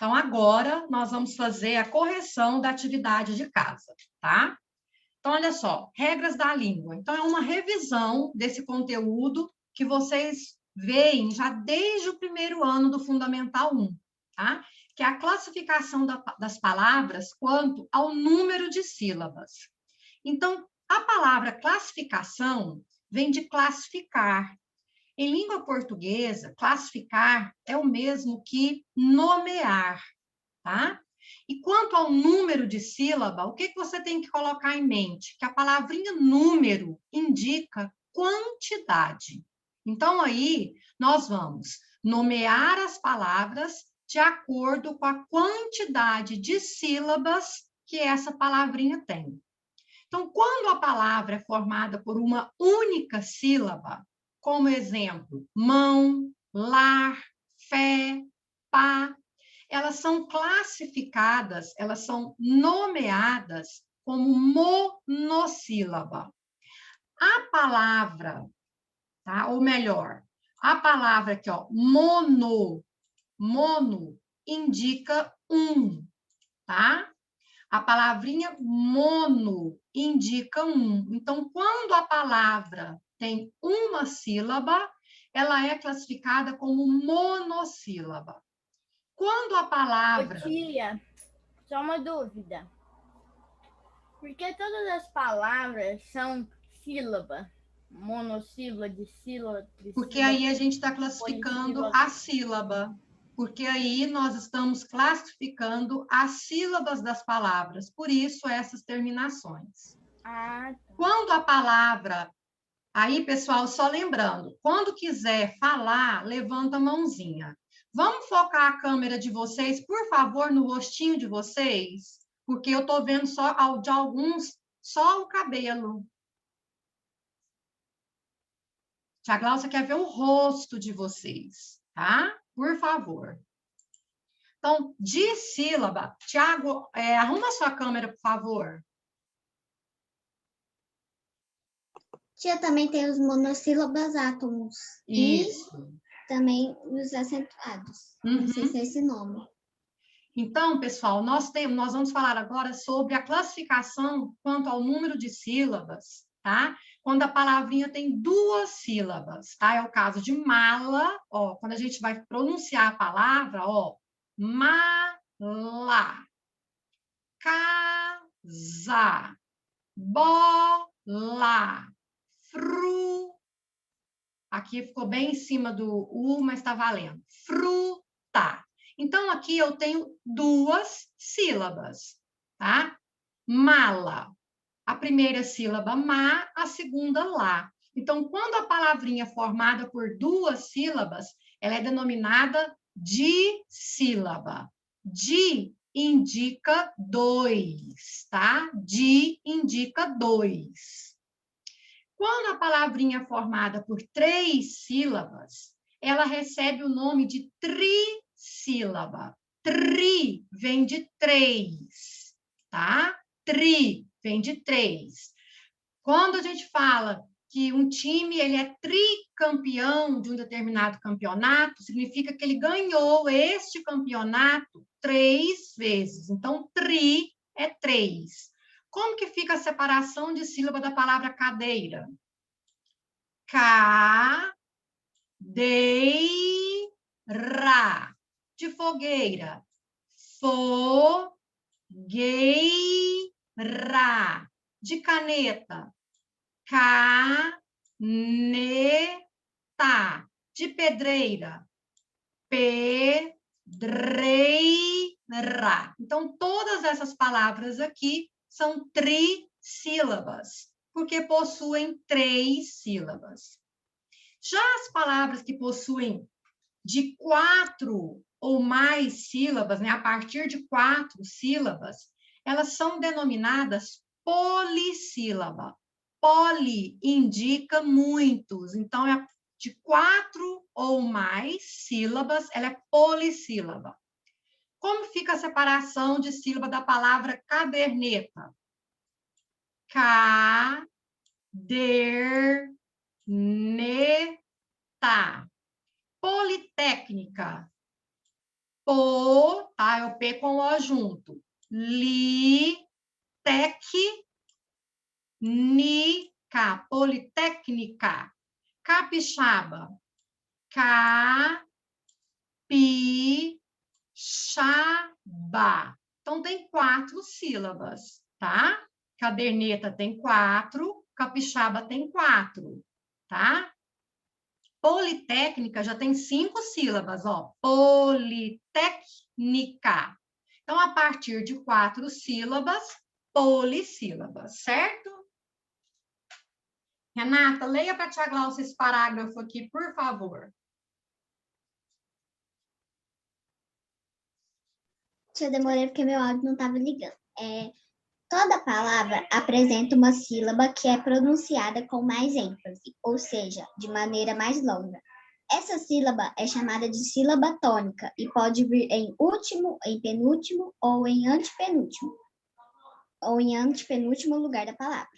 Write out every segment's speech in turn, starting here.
Então, agora, nós vamos fazer a correção da atividade de casa, tá? Então, olha só, regras da língua. Então, é uma revisão desse conteúdo que vocês veem já desde o primeiro ano do Fundamental 1, tá? Que é a classificação das palavras quanto ao número de sílabas. Então, a palavra classificação vem de classificar. Em língua portuguesa, classificar é o mesmo que nomear, tá? E quanto ao número de sílaba, o que você tem que colocar em mente? Que a palavrinha número indica quantidade. Então, aí, nós vamos nomear as palavras de acordo com a quantidade de sílabas que essa palavrinha tem. Então, quando a palavra é formada por uma única sílaba, como exemplo, mão, lar, fé, pá, elas são classificadas, elas são nomeadas como monossílaba. A palavra, tá? Ou melhor, a palavra aqui, ó, mono, indica um, tá? A palavrinha mono indica um. Então, quando a palavra tem uma sílaba, ela é classificada como monossílaba. Quando a palavra... Ô, tia, só uma dúvida. Por que todas as palavras são sílaba? Monossílaba, dissílaba, Porque trissílaba, aí a gente está classificando polissílaba. a sílaba. Porque aí nós estamos classificando as sílabas das palavras. Por isso, essas terminações. Ah, tá. Quando a palavra... Aí, pessoal, só lembrando, quando quiser falar, levanta a mãozinha. Vamos focar a câmera de vocês, por favor, no rostinho de vocês? Porque eu estou vendo só de alguns, só o cabelo. Tia Glaucia quer ver o rosto de vocês, tá? Por favor. Então, de sílaba, Tiago, arruma sua câmera, por favor. Tia, também tem os monossílabos átomos. Isso. E também os acentuados. Não sei se é esse nome. Então, pessoal, nós vamos falar agora sobre a classificação quanto ao número de sílabas, tá? Quando a palavrinha tem duas sílabas, tá? É o caso de mala, ó, quando a gente vai pronunciar a palavra, ó, mala, casa, bola, fru. Aqui ficou bem em cima do U, mas está valendo. Fruta. Então, aqui eu tenho duas sílabas, tá? Mala. A primeira sílaba ma, a segunda lá. Então, quando a palavrinha é formada por duas sílabas, ela é denominada dissílaba. Di indica dois, tá? Di indica dois. Quando a palavrinha é formada por três sílabas, ela recebe o nome de trissílaba. Tri vem de três, tá? Tri vem de três. Quando a gente fala que um time ele é tricampeão de um determinado campeonato, significa que ele ganhou este campeonato 3 vezes. Então, tri é 3. Como que fica a separação de sílaba da palavra cadeira? Cadeira. De fogueira. Fogueira. De caneta. Caneta. De pedreira. Pedreira. Então, todas essas palavras aqui são trissílabas, porque possuem três sílabas. Já as palavras que possuem de 4 ou mais sílabas, né, a partir de 4 sílabas, elas são denominadas polissílaba. Poli indica muitos, então é de 4 ou mais sílabas, ela é polissílaba. Como fica a separação de sílaba da palavra caderneta? Caderneta. Politécnica. Po, tá? É o P com o O junto. Politécnica, politécnica. Capixaba. Capixaba. Então, tem 4 sílabas, tá? Caderneta tem 4, capixaba tem 4, tá? Politécnica já tem 5 sílabas, ó. Politécnica. Então, a partir de 4 sílabas, polissílabas, certo? Renata, leia para a tia Glaucia esse parágrafo aqui, por favor. Eu demorei porque meu áudio não estava ligando. Toda palavra apresenta uma sílaba que é pronunciada com mais ênfase, ou seja, de maneira mais longa. Essa sílaba é chamada de sílaba tônica e pode vir em último, em penúltimo ou em antepenúltimo lugar da palavra.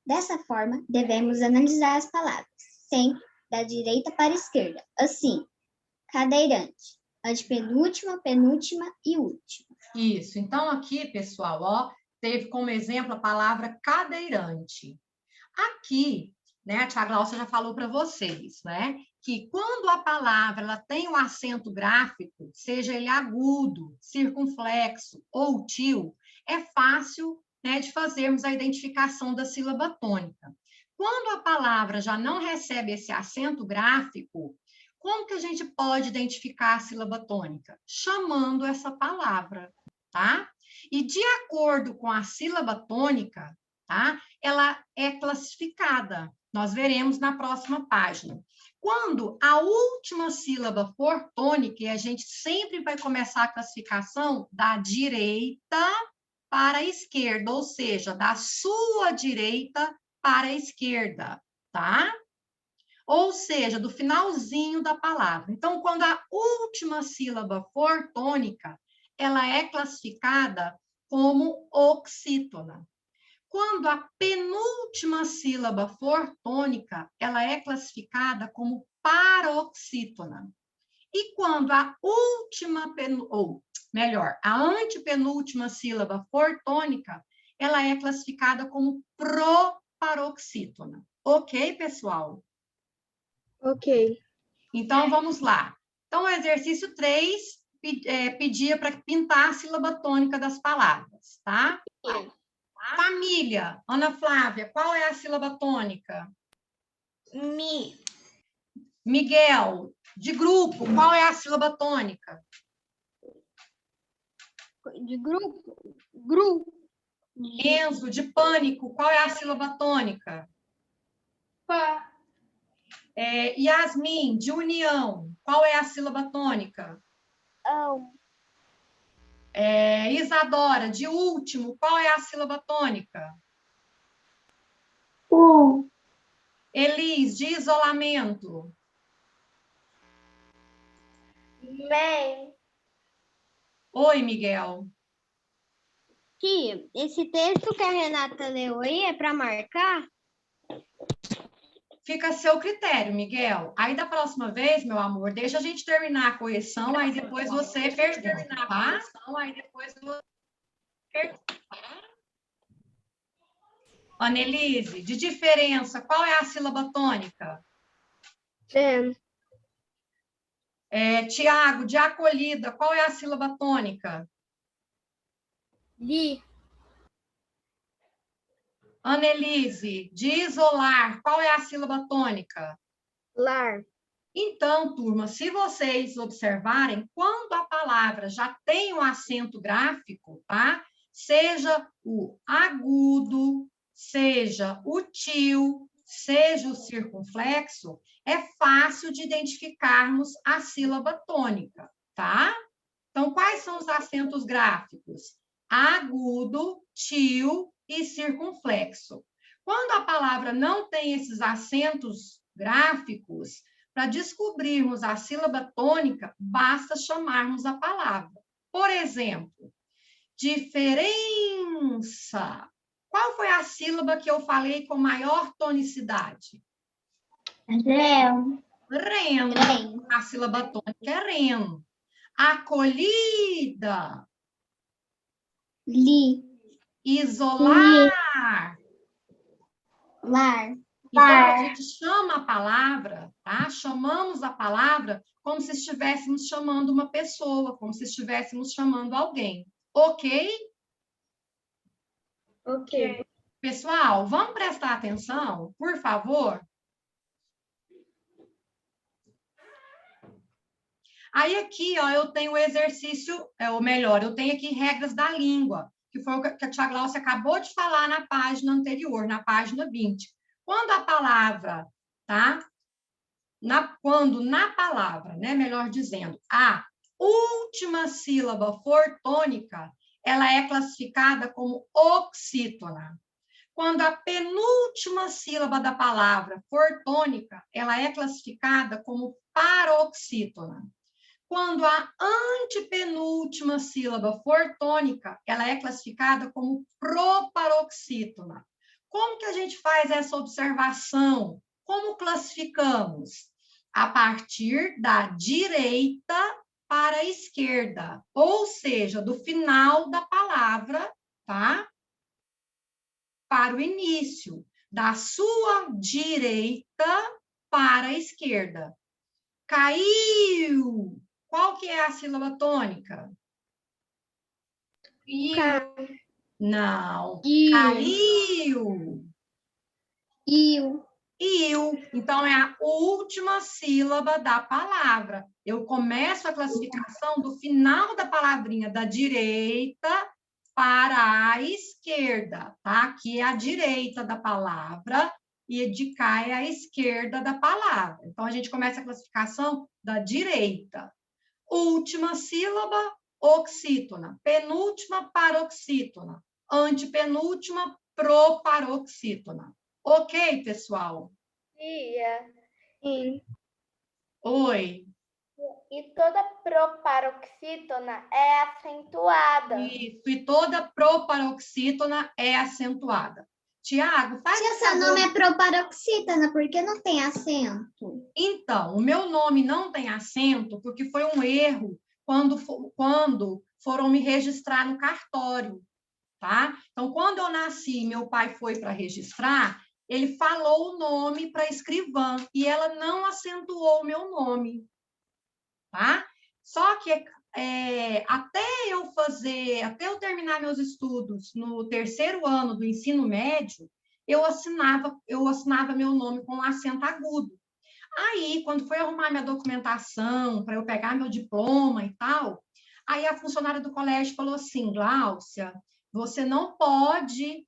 Dessa forma, devemos analisar as palavras, sempre da direita para a esquerda. Assim, cadeirante, antepenúltima, penúltima e última. Isso. Então, aqui, pessoal, ó, teve como exemplo a palavra cadeirante. Aqui, né, a tia Glaucia já falou para vocês, né, que quando a palavra ela tem um acento gráfico, seja ele agudo, circunflexo ou til, é fácil, né, de fazermos a identificação da sílaba tônica. Quando a palavra já não recebe esse acento gráfico, como que a gente pode identificar a sílaba tônica? Chamando essa palavra, tá? E de acordo com a sílaba tônica, tá? Ela é classificada. Nós veremos na próxima página. Quando a última sílaba for tônica, e a gente sempre vai começar a classificação da direita para a esquerda, ou seja, da sua direita para a esquerda, tá? Ou seja, do finalzinho da palavra. Então, quando a última sílaba for tônica, ela é classificada como oxítona. Quando a penúltima sílaba for tônica, ela é classificada como paroxítona. E quando a última, ou melhor, a antepenúltima sílaba for tônica, ela é classificada como proparoxítona. Ok, pessoal? Ok. Então, vamos lá. Então, o exercício 3 pedia para pintar a sílaba tônica das palavras, tá? Família. Ana Flávia, qual é a sílaba tônica? Mi. Miguel, de grupo, qual é a sílaba tônica? De grupo. Grupo. Enzo, de pânico, qual é a sílaba tônica? Pá. Yasmin, de união, qual é a sílaba tônica? Isadora, de último, qual é a sílaba tônica? Elis, de isolamento. Bem. Oi, Miguel. Tia, esse texto que a Renata leu aí é para marcar? Fica a seu critério, Miguel. Aí, da próxima vez, meu amor, deixa a gente terminar a correção, aí depois você pergunta, tá? Annelise, de diferença, qual é a sílaba tônica? Tiago, de acolhida, qual é a sílaba tônica? Li. Annelise, de isolar, qual é a sílaba tônica? Lar. Então, turma, se vocês observarem, quando a palavra já tem um acento gráfico, tá? Seja o agudo, seja o til, seja o circunflexo, é fácil de identificarmos a sílaba tônica, tá? Então, quais são os acentos gráficos? Agudo, til e circunflexo. Quando a palavra não tem esses acentos gráficos, para descobrirmos a sílaba tônica, basta chamarmos a palavra. Por exemplo, diferença. Qual foi a sílaba que eu falei com maior tonicidade? Reno. Reno. A sílaba tônica é reno. Acolhida. Li. Isolar. Lar. Então, a gente chama a palavra, tá? Chamamos a palavra como se estivéssemos chamando uma pessoa, como se estivéssemos chamando alguém. Ok? Ok. Pessoal, vamos prestar atenção, por favor? Aí aqui, ó, eu tenho o exercício, ou melhor, eu tenho aqui regras da língua, que foi o que a tia Glaucia acabou de falar na página anterior, na página 20. Quando a palavra, tá? Quando na palavra, né, melhor dizendo, a última sílaba for tônica, ela é classificada como oxítona. Quando a penúltima sílaba da palavra for tônica, ela é classificada como paroxítona. Quando a antepenúltima sílaba for tônica, ela é classificada como proparoxítona. Como que a gente faz essa observação? Como classificamos? A partir da direita para a esquerda, ou seja, do final da palavra, tá? Para o início, da sua direita para a esquerda. Caiu! Qual que é a sílaba tônica? Não. Caiu. Iu. Iu. Então, é a última sílaba da palavra. Eu começo a classificação do final da palavrinha da direita para a esquerda, tá? Aqui é a direita da palavra e de cá é a esquerda da palavra. Então, a gente começa a classificação da direita. Última sílaba, oxítona. Penúltima, paroxítona. Antepenúltima, proparoxítona. Ok, pessoal? Sim. Oi. E toda proparoxítona é acentuada. Isso, e toda proparoxítona é acentuada. Tiago, faz Tia, seu nome é proparoxítona, por que não tem acento? Então, o meu nome não tem acento porque foi um erro quando foram me registrar no cartório, tá? Então, quando eu nasci, meu pai foi para registrar, ele falou o nome para a escrivã e ela não acentuou o meu nome, tá? Só que até eu terminar meus estudos no terceiro ano do ensino médio, eu assinava meu nome com acento agudo. Aí, quando foi arrumar minha documentação, para eu pegar meu diploma e tal, aí a funcionária do colégio falou assim, Gláucia, você não pode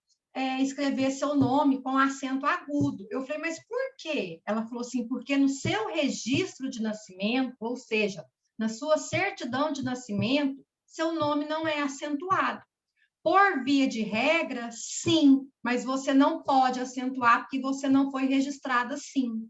escrever seu nome com acento agudo. Eu falei, mas por quê? Ela falou assim, porque no seu registro de nascimento, ou seja, na sua certidão de nascimento, seu nome não é acentuado. Por via de regra, sim, mas você não pode acentuar porque você não foi registrada assim.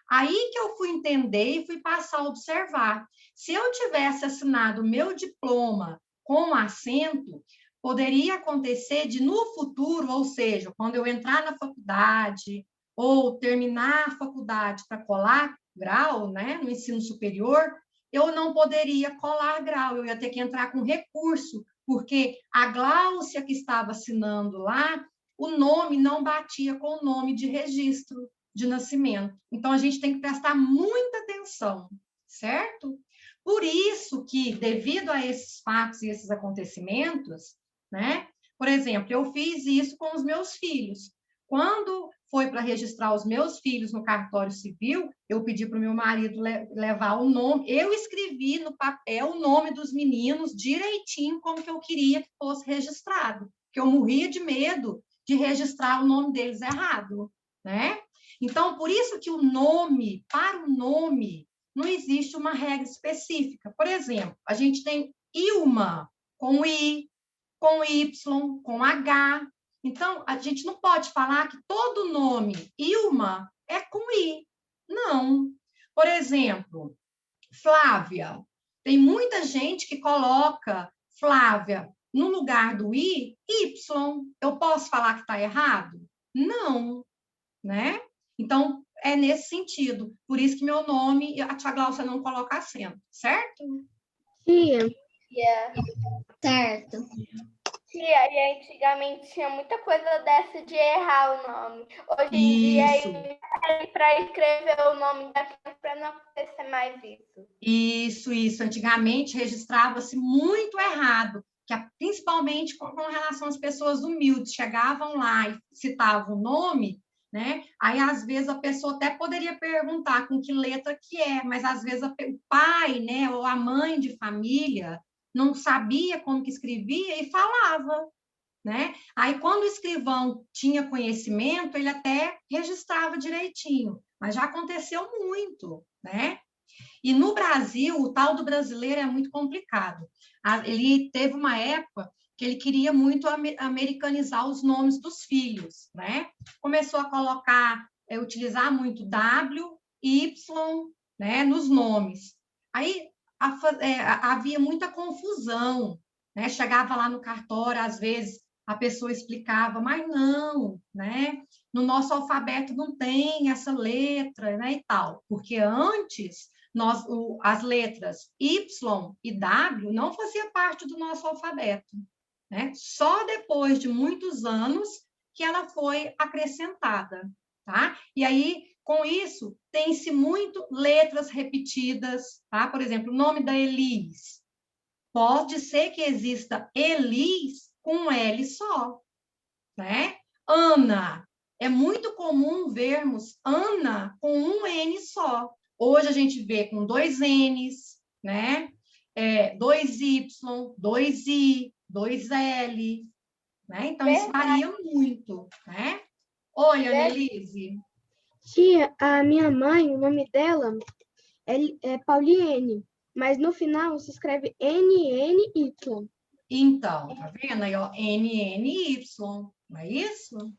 Aí que eu fui entender e fui passar a observar. Se eu tivesse assinado o meu diploma com acento, poderia acontecer de no futuro, ou seja, quando eu entrar na faculdade ou terminar a faculdade para colar grau, né, no ensino superior, eu não poderia colar grau, eu ia ter que entrar com recurso, porque a Gláucia que estava assinando lá, o nome não batia com o nome de registro de nascimento. Então, a gente tem que prestar muita atenção, certo? Por isso que, devido a esses fatos e esses acontecimentos, né? Por exemplo, eu fiz isso com os meus filhos. Quando foi para registrar os meus filhos no cartório civil, eu pedi para o meu marido levar o nome, eu escrevi no papel o nome dos meninos direitinho como que eu queria que fosse registrado, porque eu morria de medo de registrar o nome deles errado, né? Então, por isso que para o nome, não existe uma regra específica. Por exemplo, a gente tem Ilma, com I, com Y, com H. Então, a gente não pode falar que todo nome Ilma é com I. Não. Por exemplo, Flávia. Tem muita gente que coloca Flávia no lugar do I, Y. Eu posso falar que está errado? Não, né? Então, é nesse sentido. Por isso que meu nome, a tia Gláucia não coloca acento, certo? Tia, Tia, Certo. tia, e antigamente tinha muita coisa dessa de errar o nome. Hoje em dia, Isso. para escrever o nome da criança para não acontecer mais isso. Isso. Antigamente registrava-se muito errado, principalmente com relação às pessoas humildes, chegavam lá e citavam o nome, né? Aí, às vezes, a pessoa até poderia perguntar com que letra que é, mas, às vezes, o pai, né, ou a mãe de família não sabia como que escrevia e falava, né? Aí, quando o escrivão tinha conhecimento, ele até registrava direitinho, mas já aconteceu muito, né? E no Brasil, o tal do brasileiro é muito complicado. Ele teve uma época que ele queria muito americanizar os nomes dos filhos, né? Começou a colocar, utilizar muito W, Y, né, nos nomes. Aí havia muita confusão, né? Chegava lá no cartório, às vezes a pessoa explicava, mas não, né? No nosso alfabeto não tem essa letra, né, e tal, porque antes as letras Y e W não faziam parte do nosso alfabeto, né? Só depois de muitos anos que ela foi acrescentada, tá? E aí, com isso, tem-se muito letras repetidas, tá? Por exemplo, o nome da Elis. Pode ser que exista Elis com um L só, né? Ana. É muito comum vermos Ana com um N só. Hoje a gente vê com 2 N's, né? 2 Y, 2 I, 2 L, né? Então, isso varia muito, né? Oi, Annelise. tia, a minha mãe, o nome dela é Pauliene, mas no final se escreve NNY. Então, tá vendo aí, ó? NNY, não é isso?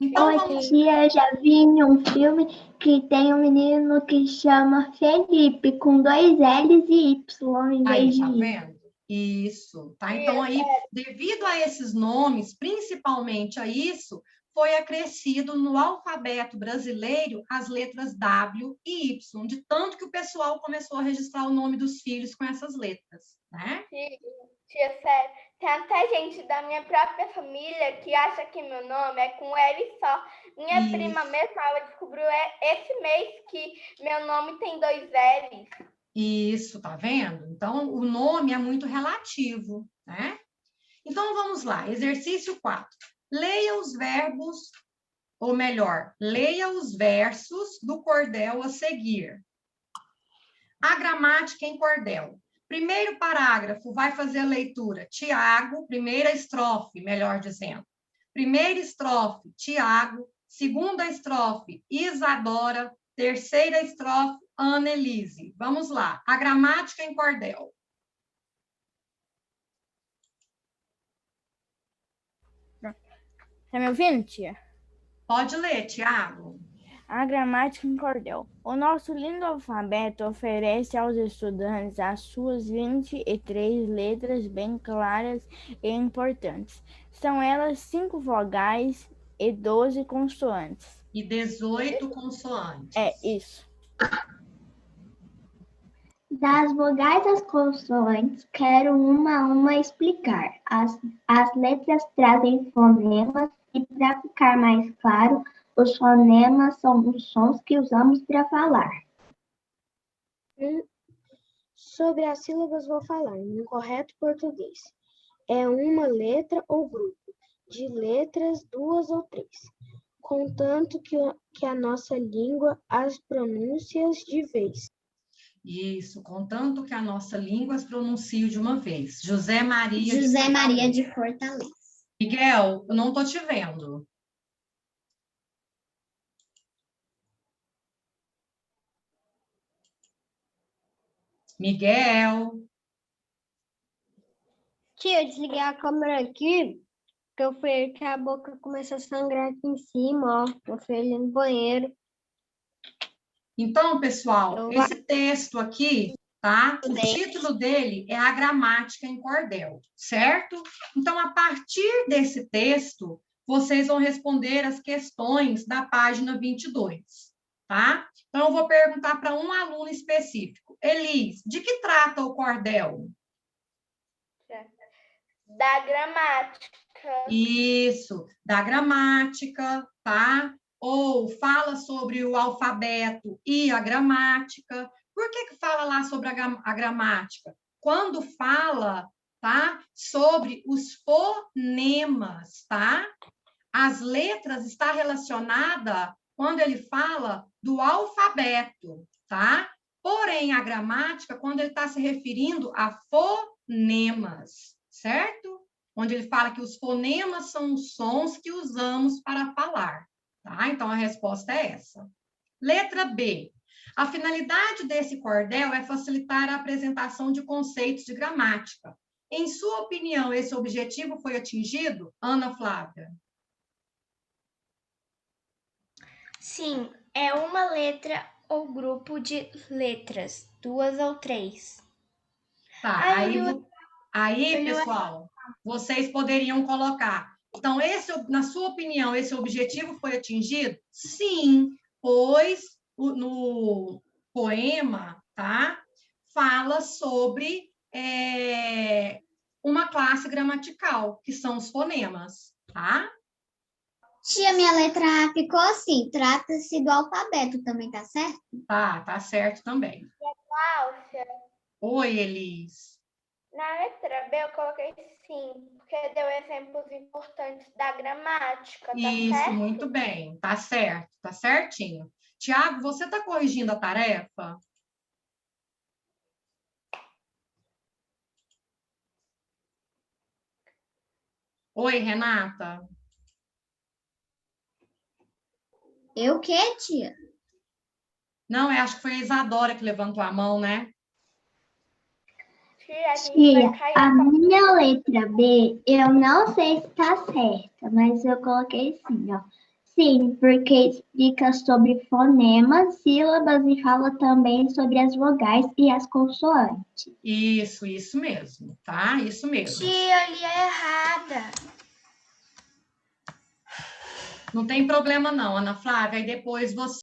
Então, Oi, vamos... tia, já vi em um filme que tem um menino que chama Felipe, com 2 L's e Y em Aí, vez de tá I. vendo? Isso, tá? Então, aí, devido a esses nomes, principalmente a isso, foi acrescido no alfabeto brasileiro as letras W e Y, de tanto que o pessoal começou a registrar o nome dos filhos com essas letras, né? Tia, sério, tem até gente da minha própria família que acha que meu nome é com L só. Minha prima mesmo, ela descobriu esse mês que meu nome tem 2 L's. Isso, tá vendo? Então, o nome é muito relativo, né? Então, vamos lá, exercício 4. Leia os verbos, ou melhor, leia os versos do cordel a seguir. A gramática em cordel. Primeiro parágrafo vai fazer a leitura. Tiago, primeira estrofe, melhor dizendo. Primeira estrofe, Tiago. Segunda estrofe, Isadora. Terceira estrofe, Annelise. Vamos lá. A gramática em cordel. Tá me ouvindo, tia? Pode ler, Tiago. A gramática em cordel. O nosso lindo alfabeto oferece aos estudantes as suas 23 letras bem claras e importantes. São elas 5 vogais e 12 consoantes. E 18 consoantes. É isso. Das vogais às consoantes, quero uma a uma explicar. As letras trazem fonemas e, para ficar mais claro, os fonemas são os sons que usamos para falar. Sobre as sílabas vou falar, no correto português. É uma letra ou grupo de letras, 2 ou 3, contanto que a nossa língua as pronúncias de vez. Isso, contanto que a nossa língua as pronuncie de uma vez. José Maria de Fortaleza. Miguel, eu não estou te vendo. Miguel. Tia, eu desliguei a câmera aqui, que a boca começou a sangrar aqui em cima, ó. Eu fui ali no banheiro. Então, pessoal, esse texto aqui, tá? O título dele é A Gramática em Cordel, certo? Então, a partir desse texto, vocês vão responder as questões da página 22, tá? Então, eu vou perguntar para um aluno específico. Elis, de que trata o cordel? Da gramática. Isso, da gramática, tá? Ou fala sobre o alfabeto e a gramática. Por que fala lá sobre a gramática? Quando fala, tá? Sobre os fonemas, tá? As letras está relacionada quando ele fala do alfabeto, tá? Porém, a gramática, quando ele está se referindo a fonemas, certo? Onde ele fala que os fonemas são os sons que usamos para falar, tá? Então, a resposta é essa. Letra B. A finalidade desse cordel é facilitar a apresentação de conceitos de gramática. Em sua opinião, esse objetivo foi atingido, Ana Flávia? Sim, é uma letra ou grupo de letras, 2 ou 3. Tá, aí, pessoal, vocês poderiam colocar. Então, na sua opinião, esse objetivo foi atingido? Sim, pois no poema, tá? Fala sobre uma classe gramatical, que são os fonemas, tá? Tia, minha letra A ficou assim. Trata-se do alfabeto também, tá certo? Tá certo também. Cláudia, Oi, Elis. na letra B eu coloquei sim, porque deu exemplos importantes da gramática, tá Isso, certo? muito bem. Tá certo, tá certinho. Tiago, você está corrigindo a tarefa? Oi, Renata. Eu o quê, tia? Não, eu acho que foi a Isadora que levantou a mão, né? Tia, a gente Tia, vai cair a minha letra B, eu não sei se está certa, mas eu coloquei sim, ó. Sim, porque explica sobre fonemas, sílabas e fala também sobre as vogais e as consoantes. Isso mesmo, tá? Isso mesmo. Tia, ali é errada. Não tem problema não, Ana Flávia, e depois você